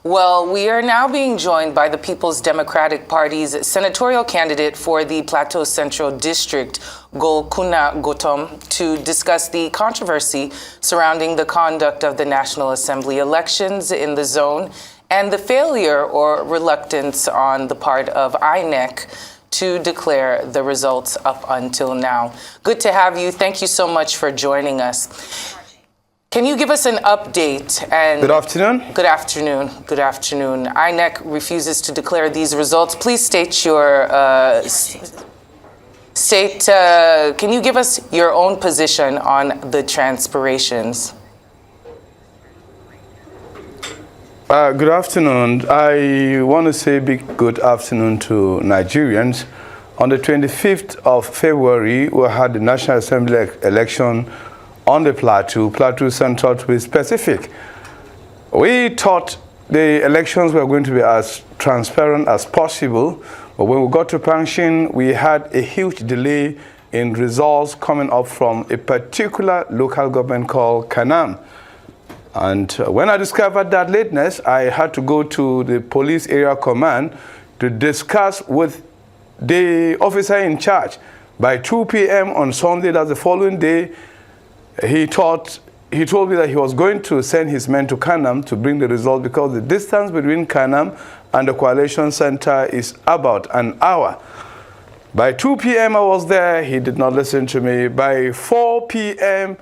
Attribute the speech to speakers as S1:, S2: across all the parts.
S1: Well, we are now being joined by the People's Democratic Party's senatorial candidate for the Plateau Central District, Golkuna Gotom, to discuss the controversy surrounding the conduct of the National Assembly elections in the zone and the failure or reluctance on the part of INEC to declare the results up until now. Good to have you. Thank you so much for joining us. Can you give us an update? And
S2: good afternoon.
S1: Good afternoon. Good afternoon. INEC refuses to declare these results. Please state your can you give us your own position on the transpirations?
S2: Good afternoon. I want to say big good afternoon to Nigerians. On the 25th of February, we had the National Assembly election on the Plateau Central to be specific. We thought the elections were going to be as transparent as possible, but when we got to Pangshin, we had a huge delay in results coming up from a particular local government called Kanam. And when I discovered that lateness, I had to go to the police area command to discuss with the officer in charge. By 2 p.m. on Sunday, that's the following day, he told me that he was going to send his men to Kanam to bring the result because the distance between Kanam and the coalition center is about an hour. By 2 p.m. I was there. He did not listen to me. By 4 p.m.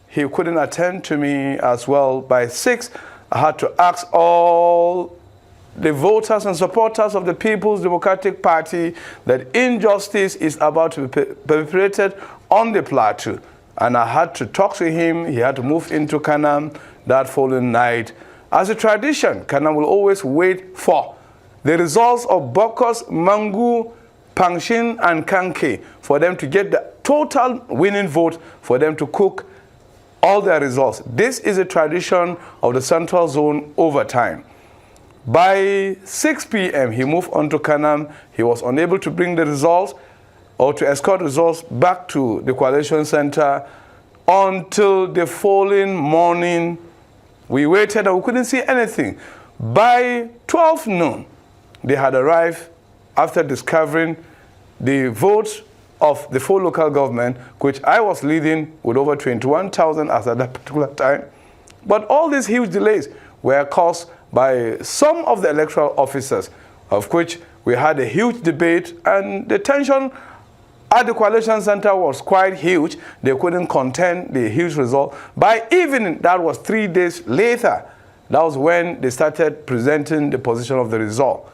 S2: he couldn't attend to me as well. By 6, I had to ask all the voters and supporters of the People's Democratic Party that injustice is about to be perpetrated on the Plateau. And I had to talk to him. He had to move into Kanam that following night. As a tradition, Kanam will always wait for the results of Bokos, Mangu, Pangshin, and Kanke for them to get the total winning vote for them to cook all their results. This is a tradition of the Central Zone over time. By 6 p.m., he moved on to Kanam. He was unable to bring the results or to escort results back to the coalition center until the following morning. We waited and we couldn't see anything. By 12 noon, they had arrived after discovering the votes of the 4 local government, which I was leading with over 21,000 as at that particular time. But all these huge delays were caused by some of the electoral officers, of which we had a huge debate, and the tension at the coalition center was quite huge. They couldn't contain the huge result. By evening, that was 3 days later, that was when they started presenting the position of the result.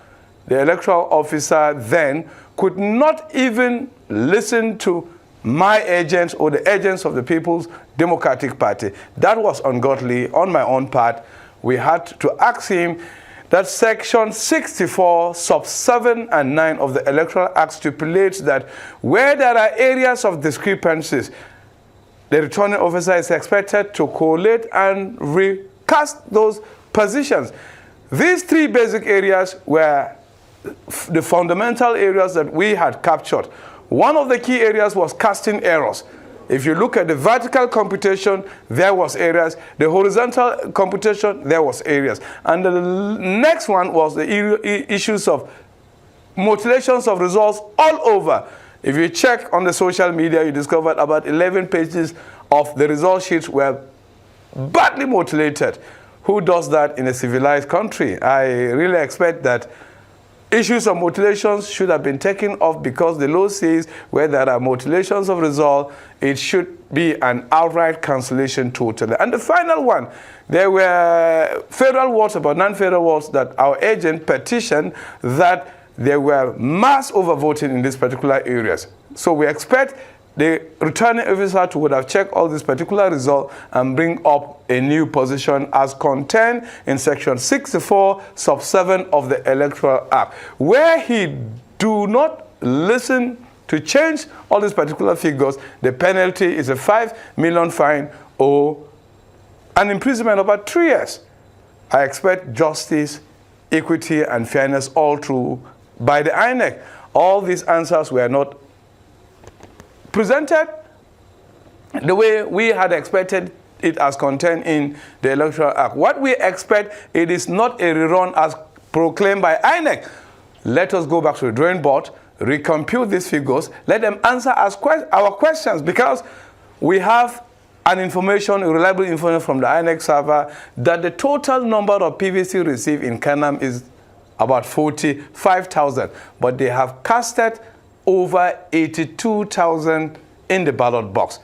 S2: The electoral officer then could not even listen to my agents or the agents of the People's Democratic Party. That was ungodly on my own part. We had to ask him that Section 64, sub 7 and 9 of the Electoral Act stipulates that where there are areas of discrepancies, the returning officer is expected to collate and recast those positions. These 3 basic areas were the fundamental areas that we had captured. One of the key areas was casting errors. If you look at the vertical computation, there was areas. The horizontal computation, there was areas. And the next one was the issues of mutilations of results all over. If you check on the social media, you discovered about 11 pages of the result sheets were badly mutilated. Who does that in a civilized country? I really expect that issues of mutilations should have been taken off because the law says where there are mutilations of result, it should be an outright cancellation totally. And the final one, there were federal wards, about non-federal wards, that our agent petitioned that there were mass overvoting in these particular areas. So we expect the returning officer to would have checked all these particular results and bring up a new position as contained in Section 64, sub 7 of the Electoral Act. Where he do not listen to change all these particular figures, the penalty is a 5 million fine or an imprisonment of about 3 years. I expect justice, equity, and fairness all through by the INEC. All these answers were not presented the way we had expected it as contained in the Electoral Act. What we expect, it is not a rerun as proclaimed by INEC. Let us go back to the drawing board, recompute these figures, let them answer our questions, because we have an information, reliable information from the INEC server that the total number of PVC received in Kanam is about 45,000, but they have casted over 82,000 in the ballot box.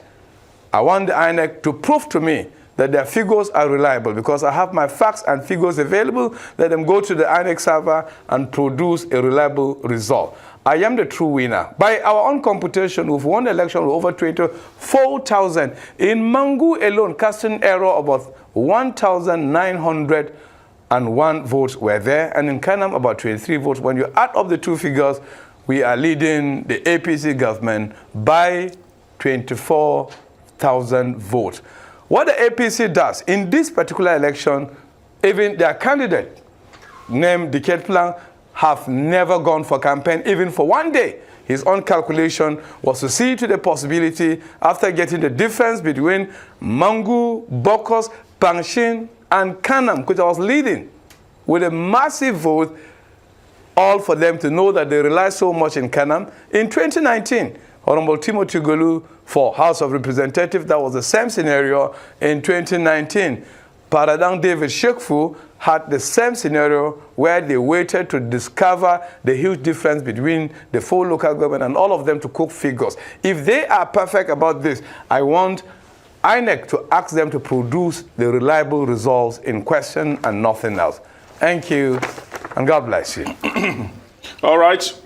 S2: I want the INEC to prove to me that their figures are reliable, because I have my facts and figures available. Let them go to the INEC server and produce a reliable result. I am the true winner. By our own computation, we've won the election with over 24,000. In Mangu alone, casting error about 1,901 votes were there, and in Kanam about 23 votes. When you add up the two figures, we are leading the APC government by 24,000 votes. What the APC does in this particular election, even their candidate named Decade Plan have never gone for campaign, even for one day. His own calculation was to see to the possibility, after getting the difference between Mangu, Bokos, Pangshin, and Kanam, which I was leading, with a massive vote, all for them to know that they rely so much in Kanam. In 2019, Honorable Timothy Golu for House of Representatives, that was the same scenario. In 2019, Paradang David Shekfu had the same scenario, where they waited to discover the huge difference between the 4 local government and all of them to cook figures. If they are perfect about this, I want INEC to ask them to produce the reliable results in question and nothing else. Thank you, and God bless you.
S3: All right.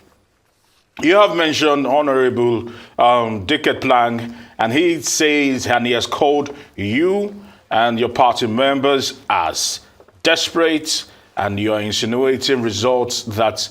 S3: You have mentioned Honorable Decade Plan, and he says, and he has called you and your party members as desperate, and you're insinuating results that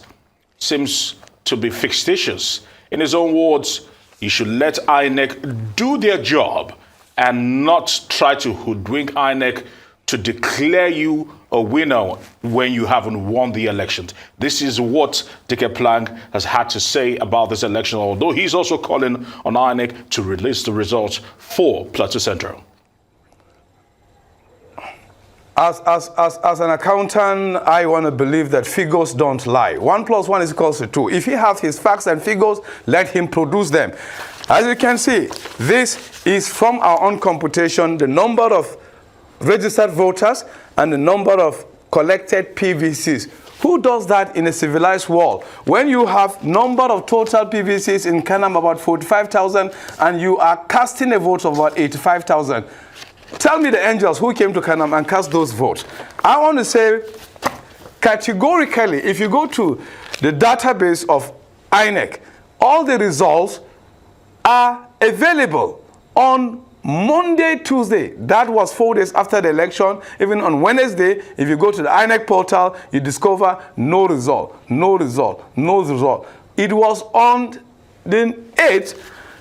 S3: seems to be fictitious. In his own words, you should let INEC do their job and not try to hoodwink INEC to declare you a winner when you haven't won the election. This is what Decade Plan has had to say about this election, although he's also calling on INEC to release the results for Plateau Central.
S2: As an accountant, I want to believe that figures don't lie. 1 + 1 is equals to 2. If he has his facts and figures, let him produce them. As you can see, this is from our own computation, the number of registered voters and the number of collected PVCs. Who does that in a civilized world? When you have number of total PVCs in Kanam about 45,000 and you are casting a vote of about 85,000, tell me the angels who came to Kanam and cast those votes. I want to say categorically, if you go to the database of INEC, all the results are available on Monday, Tuesday. That was 4 days after the election. Even on Wednesday, if you go to the INEC portal, you discover no result, no result, no result. It was on the 8th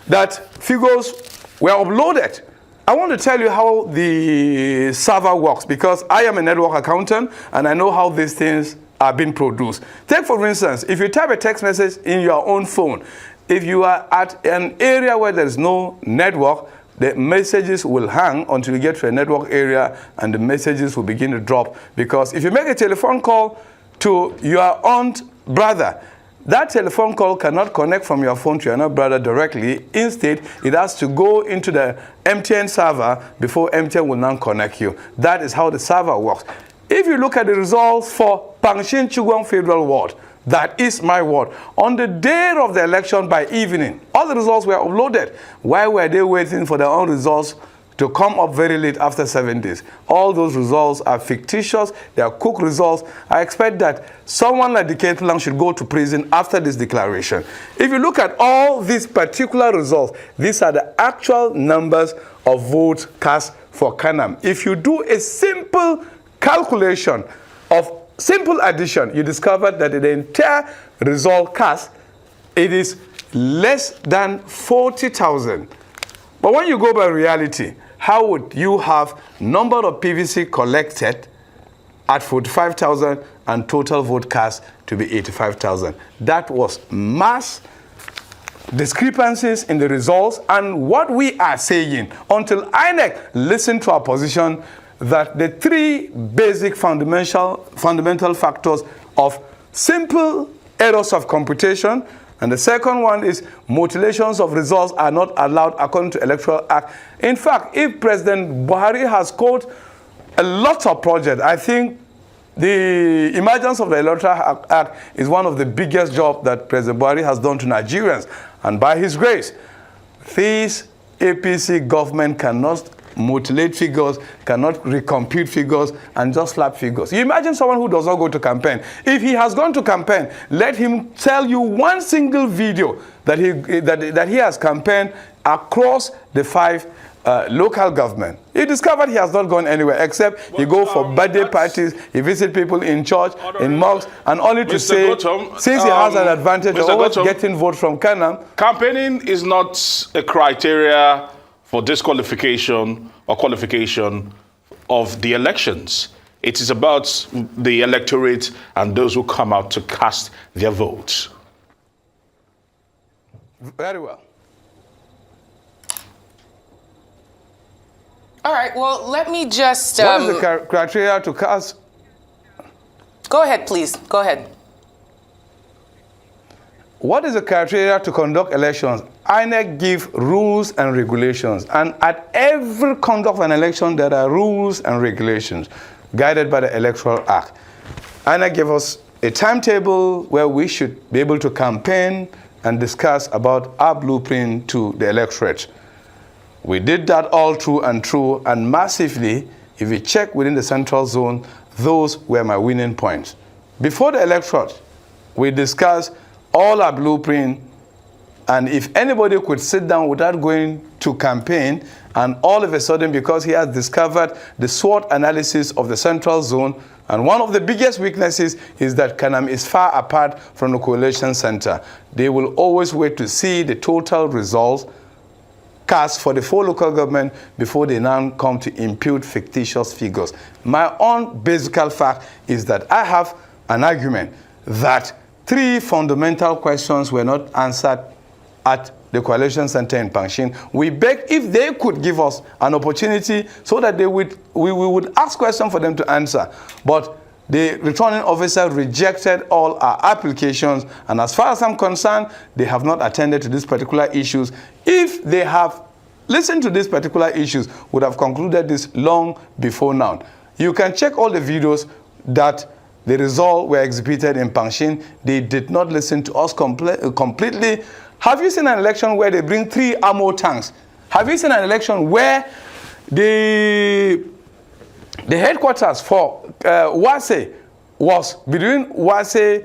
S2: that figures were uploaded. I want to tell you how the server works, because I am a network accountant and I know how these things are being produced. Take, for instance, if you type a text message in your own phone, if you are at an area where there is no network, the messages will hang until you get to a network area, and the messages will begin to drop. Because if you make a telephone call to your aunt brother, that telephone call cannot connect from your phone to your aunt brother directly. Instead, it has to go into the MTN server before MTN will now connect you. That is how the server works. If you look at the results for Pangshin Chugwang Federal Ward, that is my ward, on the day of the election by evening, all the results were uploaded. Why were they waiting for their own results to come up very late after 7 days? All those results are fictitious. They are cooked results. I expect that someone like Decade Plan should go to prison after this declaration. If you look at all these particular results, these are the actual numbers of votes cast for Kanam. If you do a simple calculation of simple addition, you discover that the entire result cast, it is less than 40,000. But when you go by reality, how would you have number of PVC collected at 45,000 and total vote cast to be 85,000? That was mass discrepancies in the results and what we are saying until INEC listen to our position that the three basic fundamental factors of simple errors of computation, and the second one is mutilations of results are not allowed according to Electoral Act. In fact, if President Buhari has called a lot of projects, I think the emergence of the Electoral Act is one of the biggest jobs that President Buhari has done to Nigerians. And by his grace, this APC government cannot mutilate figures, cannot recompute figures, and just slap figures. You imagine someone who does not go to campaign. If he has gone to campaign, let him tell you one single video that he has campaigned across the 5 local government. He discovered he has not gone anywhere except he go for birthday parties, he visit people in church, in mosques, and only to say,
S3: Gotom,
S2: since he has an advantage of always
S3: Gotom,
S2: getting votes from Kanam.
S3: Campaigning is not a criteria for disqualification or qualification of the elections. It is about the electorate and those who come out to cast their votes.
S2: Very well.
S1: All right, well, let me just...
S2: What is the criteria to cast?
S1: Go ahead, please. Go ahead.
S2: What is the criteria to conduct elections? INEC give rules and regulations. And at every conduct of an election, there are rules and regulations guided by the Electoral Act. INEC gave us a timetable where we should be able to campaign and discuss about our blueprint to the electorate. We did that all through and massively. If you check within the central zone, those were my winning points. Before the electorate, we discussed all our blueprint, and if anybody could sit down without going to campaign, and all of a sudden, because he has discovered the SWOT analysis of the central zone, and one of the biggest weaknesses is that Kanam is far apart from the coalition center. They will always wait to see the total results cast for the 4 local government before they now come to impute fictitious figures. My own basic fact is that I have an argument that 3 fundamental questions were not answered at the coalition center in Pangshin. We beg if they could give us an opportunity so that we would ask questions for them to answer. But the returning officer rejected all our applications, and as far as I'm concerned, they have not attended to these particular issues. If they have listened to these particular issues, would have concluded this long before now. You can check all the videos that the results were exhibited in Pangshin. They did not listen to us completely. Have you seen an election where they bring 3 ammo tanks? Have you seen an election where the headquarters for Wase was between Wase,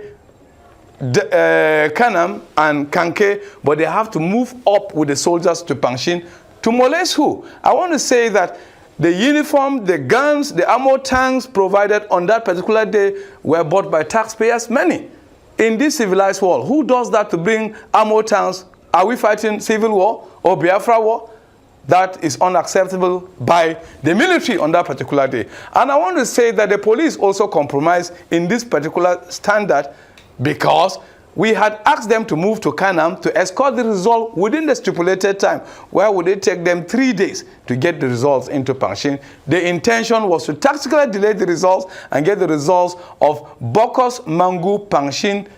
S2: Kanam, and Kanke, but they have to move up with the soldiers to Pangshin to molest who? I want to say that the uniform, the guns, the ammo tanks provided on that particular day were bought by taxpayers, many. In this civilized world, who does that to bring ammo tanks? Are we fighting civil war or Biafra war? That is unacceptable by the military on that particular day. And I want to say that the police also compromised in this particular standard because we had asked them to move to Kanam to escort the result within the stipulated time. Why would it take them 3 days to get the results into Pangshin? The intention was to tactically delay the results and get the results of Bokos, Mangu, Pangshin,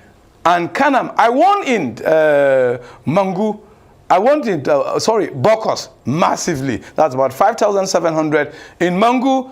S2: and Kanam. I won in Mangu. I won in, Bokos massively. That's about 5,700. In Mangu,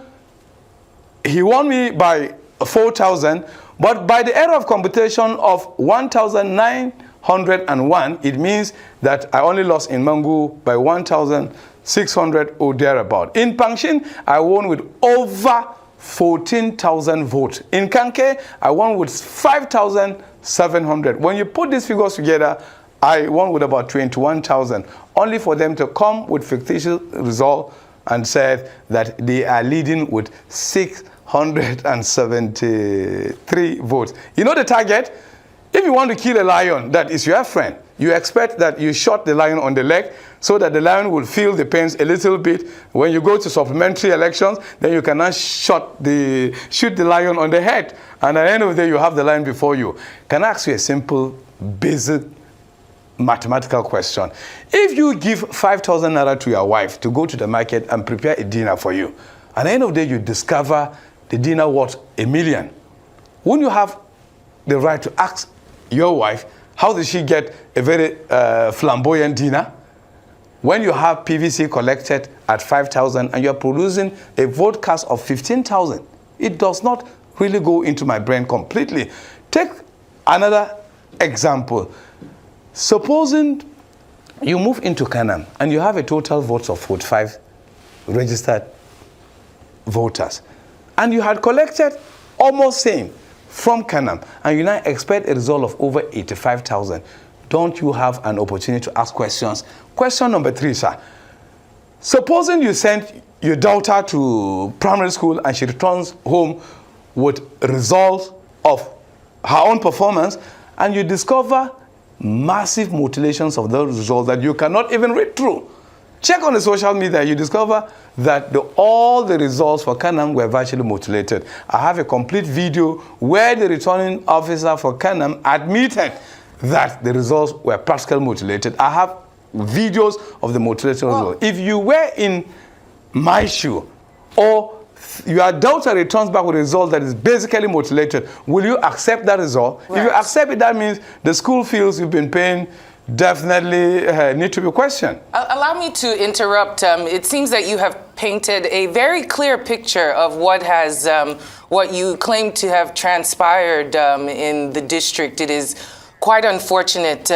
S2: he won me by 4,000. But by the error of computation of 1,901, it means that I only lost in Mangu by 1,600 or thereabout. In Pangshin, I won with over 14,000 votes. In Kanke, I won with 5,700. When you put these figures together, I won with about 21,000, only for them to come with fictitious result and said that they are leading with 673 votes. You know the target? If you want to kill a lion that is your friend, you expect that you shot the lion on the leg so that the lion will feel the pains a little bit. When you go to supplementary elections, then you cannot shoot the lion on the head. And at the end of the day, you have the lion before you. Can I ask you a simple, basic mathematical question. If you give 5,000 naira to your wife to go to the market and prepare a dinner for you, at the end of the day, you discover the dinner worth 1 million. Wouldn't you have the right to ask your wife, how did she get a very flamboyant dinner? When you have PVC collected at 5,000 and you're producing a vodcast of 15,000, it does not really go into my brain completely. Take another example. Supposing you move into Kanam and you have a total votes of 45 registered voters, and you had collected almost same from Kanam, and you now expect a result of over 85,000. Don't you have an opportunity to ask questions? Question number 3, sir. Supposing you sent your daughter to primary school and she returns home with results of her own performance, and you discover massive mutilations of those results that you cannot even read through. Check on the social media, you discover that all the results for Kanam were virtually mutilated. I have a complete video where the returning officer for Kanam admitted that the results were practically mutilated. I have videos of the mutilated results. If you were in my shoe, or your daughter returns back with a result that is basically mutilated, will you accept that result? Right. If you accept it, that means the school fees you've been paying definitely need to be questioned.
S1: Allow me to interrupt. It seems that you have painted a very clear picture of what has, what you claim to have transpired in the district. It is quite unfortunate.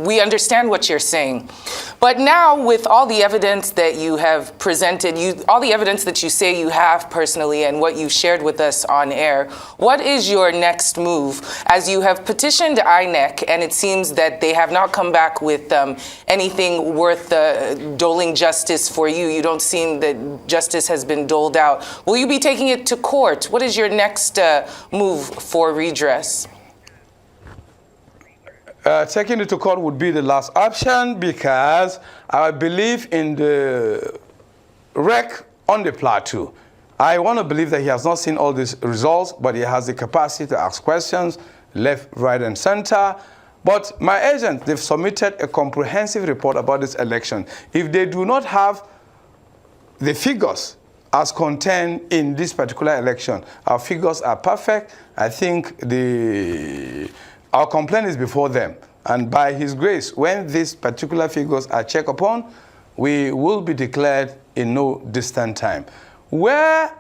S1: We understand what you're saying. But now, with all the evidence that you have presented, all the evidence that you say you have personally and what you shared with us on air, what is your next move? As you have petitioned INEC, and it seems that they have not come back with anything worth doling justice for you. You don't seem that justice has been doled out. Will you be taking it to court? What is your next move for redress?
S2: Taking it to court would be the last option, because I believe in the wreck on the plateau. I want to believe that he has not seen all these results, but he has the capacity to ask questions left, right, and center. But my agents, they've submitted a comprehensive report about this election. If they do not have the figures as contained in this particular election, our figures are perfect. I think our complaint is before them, and by His grace, when these particular figures are checked upon, we will be declared in no distant time. Where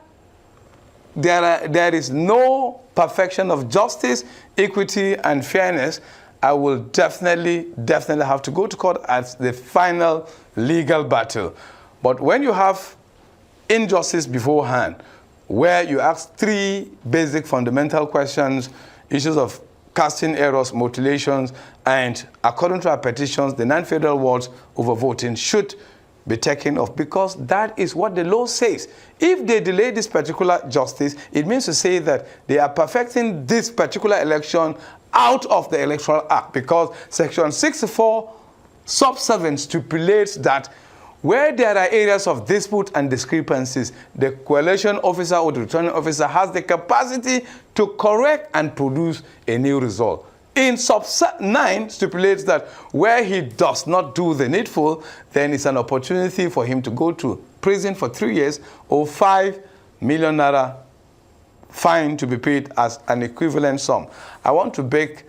S2: there is no perfection of justice, equity, and fairness, I will definitely have to go to court as the final legal battle. But when you have injustice beforehand, where you ask 3 basic fundamental questions, issues of casting errors, mutilations, and according to our petitions, the non-federal wards overvoting should be taken off, because that is what the law says. If they delay this particular justice, it means to say that they are perfecting this particular election out of the Electoral Act, because Section 64, sub 7 stipulates that where there are areas of dispute and discrepancies, the coalition officer or the returning officer has the capacity to correct and produce a new result. In sub 9 stipulates that where he does not do the needful, then it's an opportunity for him to go to prison for 3 years or 5 million naira fine to be paid as an equivalent sum. I want to beg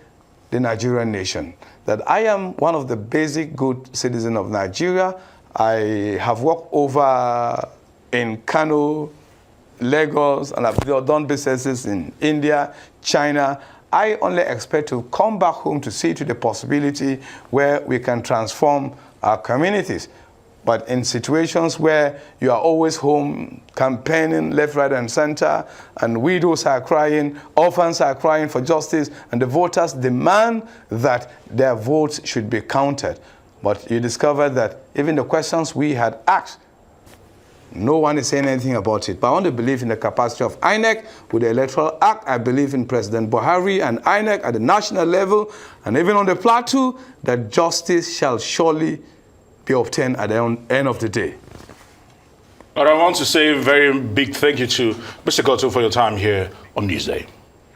S2: the Nigerian nation that I am one of the basic good citizens of Nigeria. I have worked over in Kano, Lagos, and I've done businesses in India, China. I only expect to come back home to see to the possibility where we can transform our communities. But in situations where you are always home campaigning left, right, and center, and widows are crying, orphans are crying for justice, and the voters demand that their votes should be counted. But you discover that even the questions we had asked, no one is saying anything about it. But I want to believe in the capacity of INEC with the Electoral Act. I believe in President Buhari and INEC at the national level, and even on the plateau, that justice shall surely be obtained at the end of the day.
S3: But I want to say a very big thank you to Mr. Gotom for your time here on Newsday.